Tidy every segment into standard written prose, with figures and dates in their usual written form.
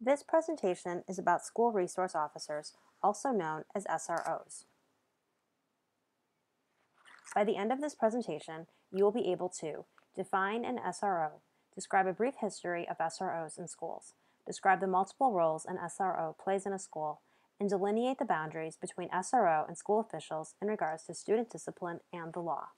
This presentation is about school resource officers, also known as SROs. By the end of this presentation, you will be able to define an SRO, describe a brief history of SROs in schools, describe the multiple roles an SRO plays in a school, and delineate the boundaries between SRO and school officials in regards to student discipline and the law.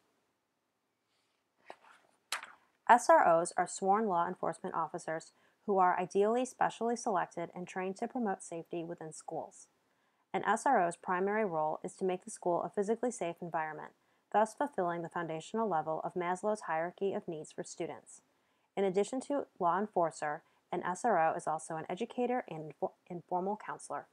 SROs are sworn law enforcement officers who are ideally specially selected and trained to promote safety within schools. An SRO's primary role is to make the school a physically safe environment, thus fulfilling the foundational level of Maslow's hierarchy of needs for students. In addition to law enforcer, an SRO is also an educator and informal counselor.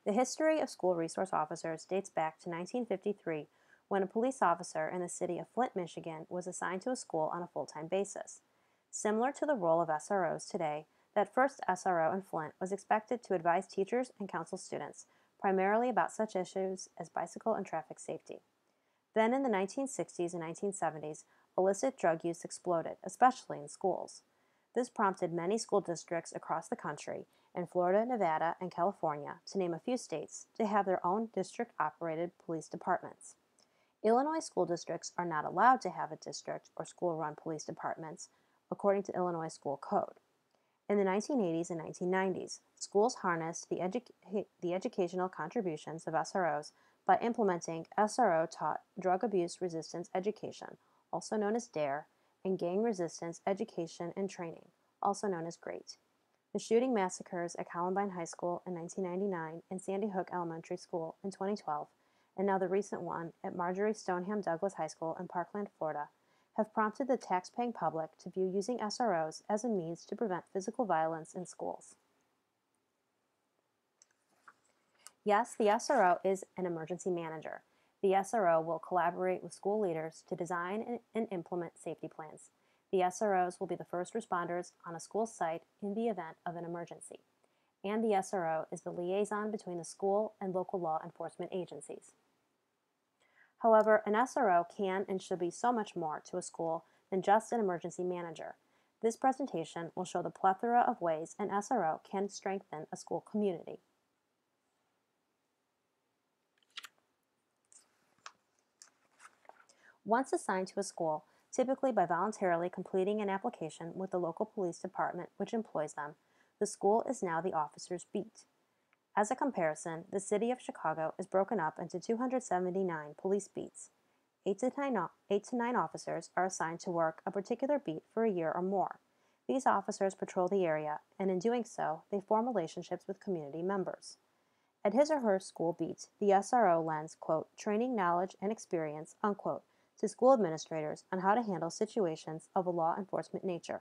The history of school resource officers dates back to 1953, when a police officer in the city of Flint, Michigan was assigned to a school on a full-time basis. Similar to the role of SROs today, that first SRO in Flint was expected to advise teachers and counsel students, primarily about such issues as bicycle and traffic safety. Then in the 1960s and 1970s, illicit drug use exploded, especially in schools. This prompted many school districts across the country, in Florida, Nevada, and California, to name a few states, to have their own district-operated police departments. Illinois school districts are not allowed to have a district or school-run police departments, according to Illinois School Code. In the 1980s and 1990s, schools harnessed the educational contributions of SROs by implementing SRO-taught drug abuse resistance education, also known as DARE, and gang resistance education and training, also known as GREAT. The shooting massacres at Columbine High School in 1999 and Sandy Hook Elementary School in 2012, and now the recent one at Marjorie Stoneham Douglas High School in Parkland, Florida, have prompted the tax-paying public to view using SROs as a means to prevent physical violence in schools. Yes, the SRO is an emergency manager. The SRO will collaborate with school leaders to design and implement safety plans. The SROs will be the first responders on a school site in the event of an emergency. And the SRO is the liaison between the school and local law enforcement agencies. However, an SRO can and should be so much more to a school than just an emergency manager. This presentation will show the plethora of ways an SRO can strengthen a school community. Once assigned to a school, typically by voluntarily completing an application with the local police department which employs them, the school is now the officer's beat. As a comparison, the city of Chicago is broken up into 279 police beats. 8 to 9 officers are assigned to work a particular beat for a year or more. These officers patrol the area, and in doing so, they form relationships with community members. At his or her school beat, the SRO lends, quote, training, knowledge, and experience, unquote, to school administrators on how to handle situations of a law enforcement nature.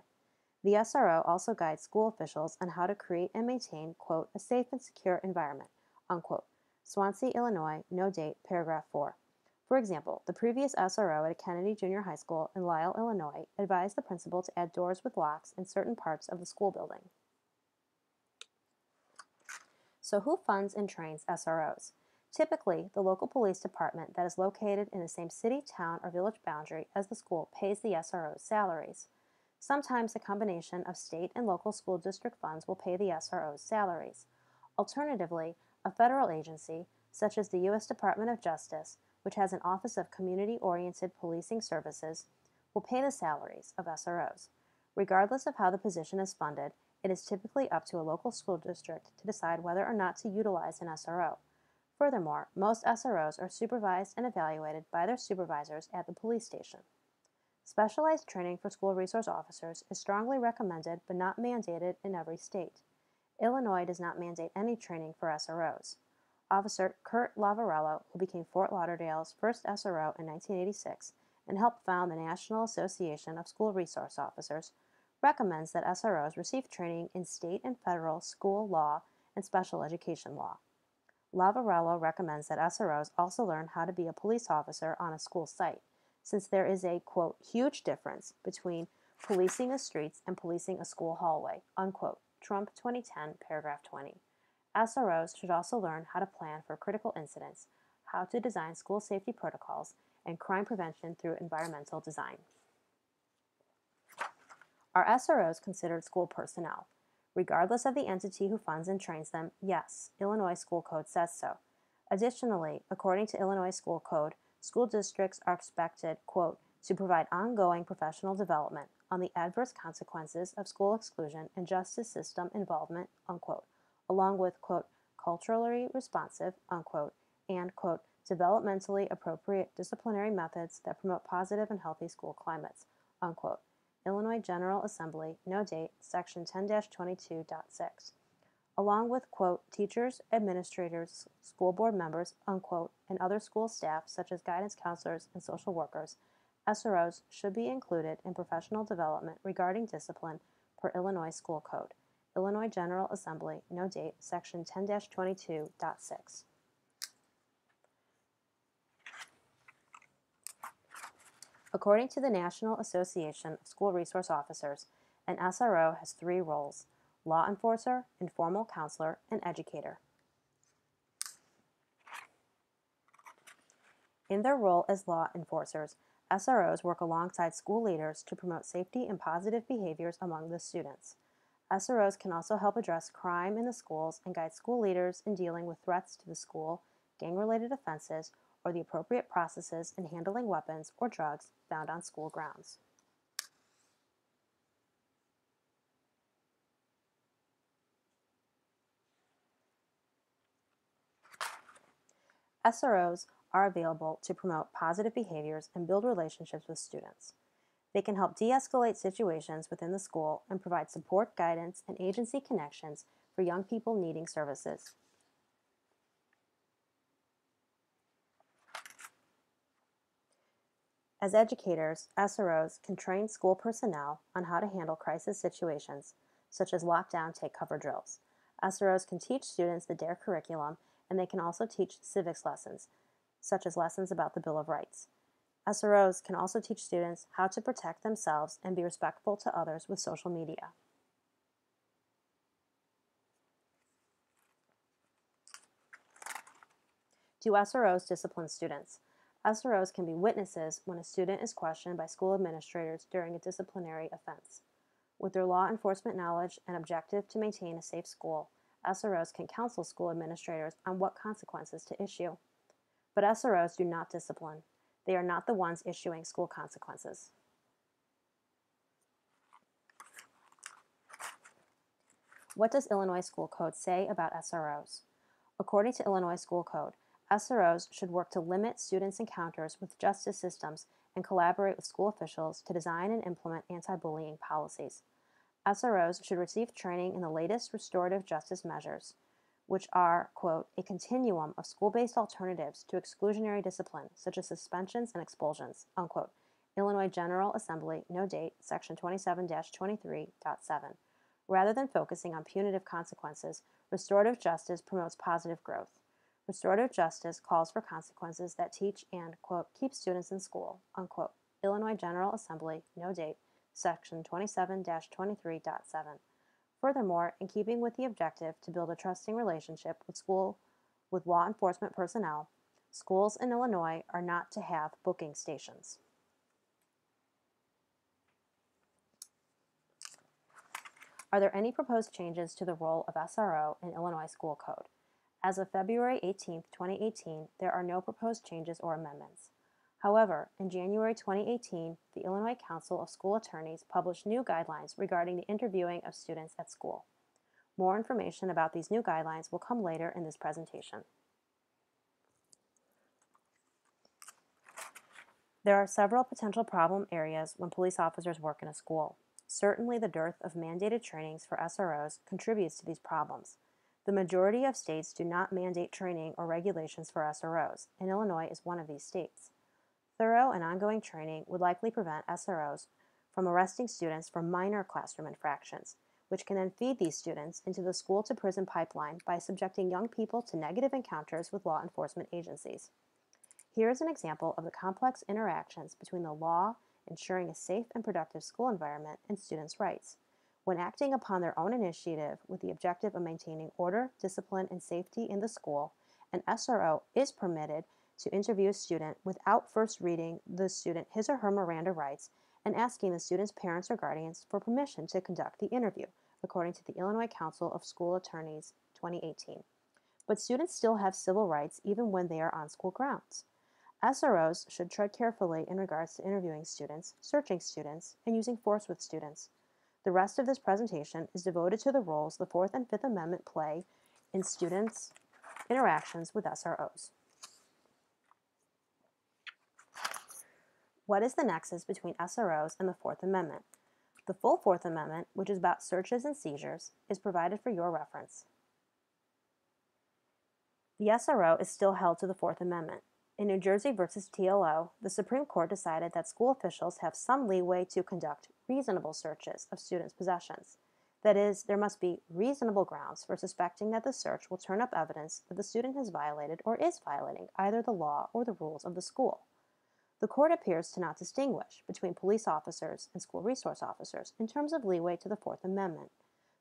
The SRO also guides school officials on how to create and maintain, quote, a safe and secure environment, unquote. Swansea, Illinois, no date, paragraph 4. For example, the previous SRO at Kennedy Junior High School in Lisle, Illinois, advised the principal to add doors with locks in certain parts of the school building. So who funds and trains SROs? Typically, the local police department that is located in the same city, town, or village boundary as the school pays the SRO's salaries. Sometimes a combination of state and local school district funds will pay the SRO's salaries. Alternatively, a federal agency, such as the U.S. Department of Justice, which has an Office of Community-Oriented Policing Services, will pay the salaries of SROs. Regardless of how the position is funded, it is typically up to a local school district to decide whether or not to utilize an SRO. Furthermore, most SROs are supervised and evaluated by their supervisors at the police station. Specialized training for school resource officers is strongly recommended but not mandated in every state. Illinois does not mandate any training for SROs. Officer Kurt Lavarello, who became Fort Lauderdale's first SRO in 1986 and helped found the National Association of School Resource Officers, recommends that SROs receive training in state and federal school law and special education law. Lavarello recommends that SROs also learn how to be a police officer on a school site, since there is a, quote, huge difference between policing the streets and policing a school hallway, unquote, Trump 2010, paragraph 20. SROs should also learn how to plan for critical incidents, how to design school safety protocols, and crime prevention through environmental design. Are SROs considered school personnel? Regardless of the entity who funds and trains them, yes, Illinois School Code says so. Additionally, according to Illinois School Code, school districts are expected, quote, to provide ongoing professional development on the adverse consequences of school exclusion and justice system involvement, unquote, along with, quote, culturally responsive, unquote, and, quote, developmentally appropriate disciplinary methods that promote positive and healthy school climates, unquote. Illinois General Assembly, no date, section 10-22.6. Along with, quote, teachers, administrators, school board members, unquote, and other school staff such as guidance counselors and social workers, SROs should be included in professional development regarding discipline per Illinois School Code. Illinois General Assembly, no date, section 10-22.6. According to the National Association of School Resource Officers, an SRO has 3 roles: law enforcer, informal counselor, and educator. In their role as law enforcers, SROs work alongside school leaders to promote safety and positive behaviors among the students. SROs can also help address crime in the schools and guide school leaders in dealing with threats to the school, gang-related offenses, or the appropriate processes in handling weapons or drugs found on school grounds. SROs are available to promote positive behaviors and build relationships with students. They can help de-escalate situations within the school and provide support, guidance, and agency connections for young people needing services. As educators, SROs can train school personnel on how to handle crisis situations, such as lockdown take-cover drills. SROs can teach students the DARE curriculum, and they can also teach civics lessons, such as lessons about the Bill of Rights. SROs can also teach students how to protect themselves and be respectful to others with social media. Do SROs discipline students? SROs can be witnesses when a student is questioned by school administrators during a disciplinary offense. With their law enforcement knowledge and objective to maintain a safe school, SROs can counsel school administrators on what consequences to issue. But SROs do not discipline. They are not the ones issuing school consequences. What does Illinois School Code say about SROs? According to Illinois School Code, SROs should work to limit students' encounters with justice systems and collaborate with school officials to design and implement anti-bullying policies. SROs should receive training in the latest restorative justice measures, which are, quote, a continuum of school-based alternatives to exclusionary discipline, such as suspensions and expulsions, unquote. Illinois General Assembly, no date, section 27-23.7. Rather than focusing on punitive consequences, restorative justice promotes positive growth. Restorative justice calls for consequences that teach and, quote, keep students in school, unquote. Illinois General Assembly, no date, section 27-23.7. Furthermore, in keeping with the objective to build a trusting relationship with law enforcement personnel, schools in Illinois are not to have booking stations. Are there any proposed changes to the role of SRO in Illinois School Code? As of February 18, 2018, there are no proposed changes or amendments. However, in January 2018, the Illinois Council of School Attorneys published new guidelines regarding the interviewing of students at school. More information about these new guidelines will come later in this presentation. There are several potential problem areas when police officers work in a school. Certainly, the dearth of mandated trainings for SROs contributes to these problems. The majority of states do not mandate training or regulations for SROs, and Illinois is one of these states. Thorough and ongoing training would likely prevent SROs from arresting students for minor classroom infractions, which can then feed these students into the school-to-prison pipeline by subjecting young people to negative encounters with law enforcement agencies. Here is an example of the complex interactions between the law ensuring a safe and productive school environment and students' rights. When acting upon their own initiative with the objective of maintaining order, discipline, and safety in the school, an SRO is permitted to interview a student without first reading the student his or her Miranda rights and asking the student's parents or guardians for permission to conduct the interview, according to the Illinois Council of School Attorneys 2018. But students still have civil rights even when they are on school grounds. SROs should tread carefully in regards to interviewing students, searching students, and using force with students. The rest of this presentation is devoted to the roles the Fourth and Fifth Amendment play in students' interactions with SROs. What is the nexus between SROs and the Fourth Amendment? The full Fourth Amendment, which is about searches and seizures, is provided for your reference. The SRO is still held to the Fourth Amendment. In New Jersey v. TLO, the Supreme Court decided that school officials have some leeway to conduct reasonable searches of students' possessions. That is, there must be reasonable grounds for suspecting that the search will turn up evidence that the student has violated or is violating either the law or the rules of the school. The court appears to not distinguish between police officers and school resource officers in terms of leeway to the Fourth Amendment.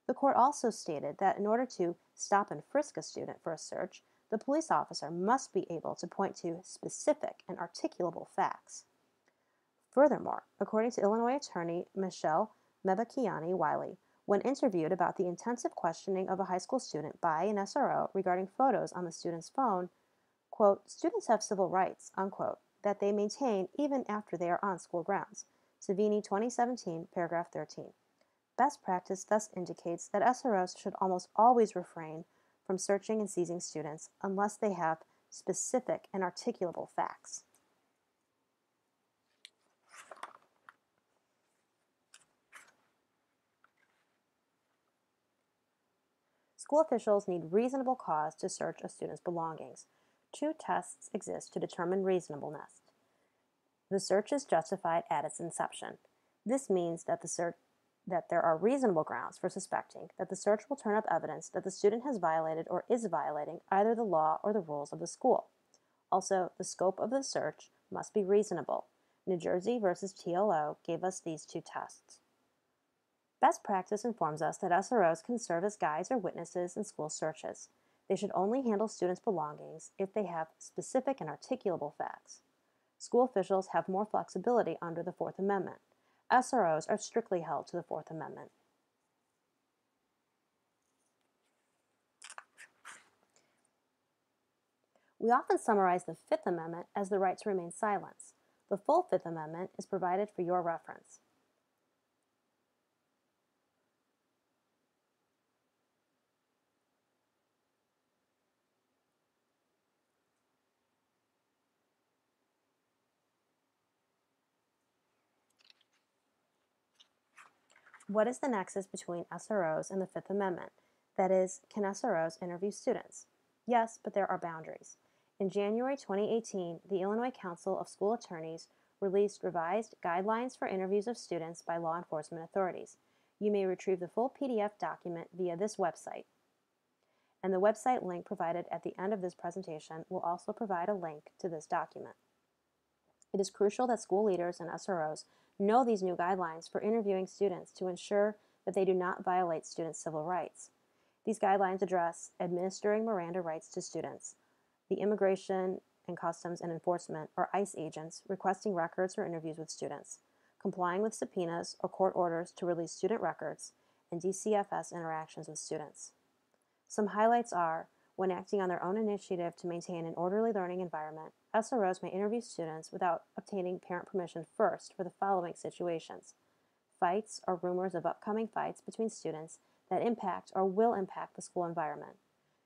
The court also stated that in order to stop and frisk a student for a search, the police officer must be able to point to specific and articulable facts. Furthermore, according to Illinois attorney Michelle Mebakiani-Wiley, when interviewed about the intensive questioning of a high school student by an SRO regarding photos on the student's phone, quote, "Students have civil rights," unquote, that they maintain even after they are on school grounds. Savini, 2017, paragraph 13. Best practice thus indicates that SROs should almost always refrain from searching and seizing students unless they have specific and articulable facts. School officials need reasonable cause to search a student's belongings. Two tests exist to determine reasonableness. The search is justified at its inception. This means that there are reasonable grounds for suspecting that the search will turn up evidence that the student has violated or is violating either the law or the rules of the school. Also, the scope of the search must be reasonable. New Jersey v. TLO gave us these two tests. Best practice informs us that SROs can serve as guides or witnesses in school searches. They should only handle students' belongings if they have specific and articulable facts. School officials have more flexibility under the Fourth Amendment. SROs are strictly held to the Fourth Amendment. We often summarize the Fifth Amendment as the right to remain silent. The full Fifth Amendment is provided for your reference. What is the nexus between SROs and the Fifth Amendment? That is, can SROs interview students? Yes, but there are boundaries. In January 2018, the Illinois Council of School Attorneys released revised guidelines for interviews of students by law enforcement authorities. You may retrieve the full PDF document via this website. And the website link provided at the end of this presentation will also provide a link to this document. It is crucial that school leaders and SROs know these new guidelines for interviewing students to ensure that they do not violate students' civil rights. These guidelines address administering Miranda rights to students, the Immigration and Customs and Enforcement, or ICE agents, requesting records for interviews with students, complying with subpoenas or court orders to release student records, and DCFS interactions with students. Some highlights are, when acting on their own initiative to maintain an orderly learning environment, SROs may interview students without obtaining parent permission first for the following situations: fights or rumors of upcoming fights between students that impact or will impact the school environment,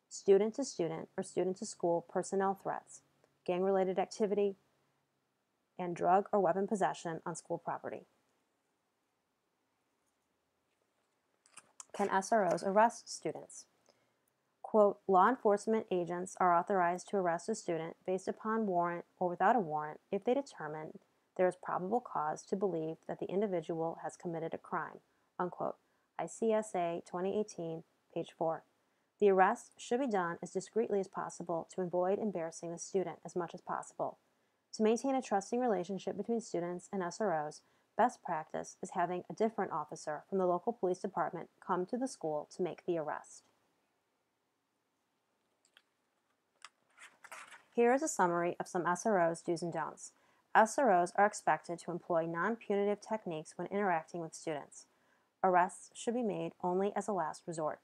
student-to-student or student-to-school personnel threats, gang-related activity, and drug or weapon possession on school property. Can SROs arrest students? Quote, law enforcement agents are authorized to arrest a student based upon warrant or without a warrant if they determine there is probable cause to believe that the individual has committed a crime, unquote. ICSA 2018, page 4. The arrest should be done as discreetly as possible to avoid embarrassing the student as much as possible. To maintain a trusting relationship between students and SROs, best practice is having a different officer from the local police department come to the school to make the arrest. Here is a summary of some SRO's do's and don'ts. SROs are expected to employ non-punitive techniques when interacting with students. Arrests should be made only as a last resort.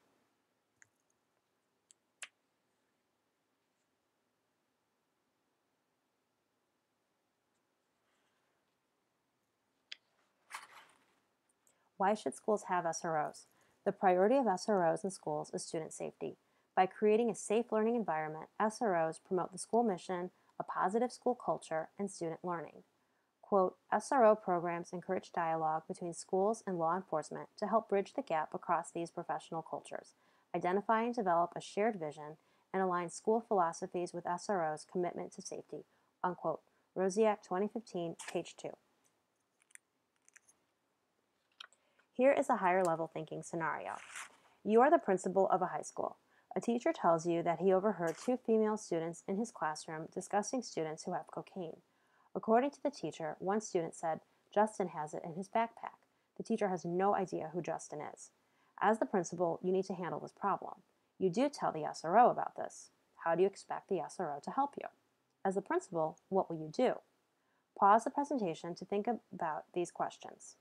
Why should schools have SROs? The priority of SROs in schools is student safety. By creating a safe learning environment, SROs promote the school mission, a positive school culture, and student learning. Quote, SRO programs encourage dialogue between schools and law enforcement to help bridge the gap across these professional cultures, identify and develop a shared vision, and align school philosophies with SRO's commitment to safety. Unquote. Rosiak, 2015, page 2. Here is a higher level thinking scenario. You are the principal of a high school. A teacher tells you that he overheard 2 female students in his classroom discussing students who have cocaine. According to the teacher, one student said, "Justin has it in his backpack." The teacher has no idea who Justin is. As the principal, you need to handle this problem. You do tell the SRO about this. How do you expect the SRO to help you? As the principal, what will you do? Pause the presentation to think about these questions.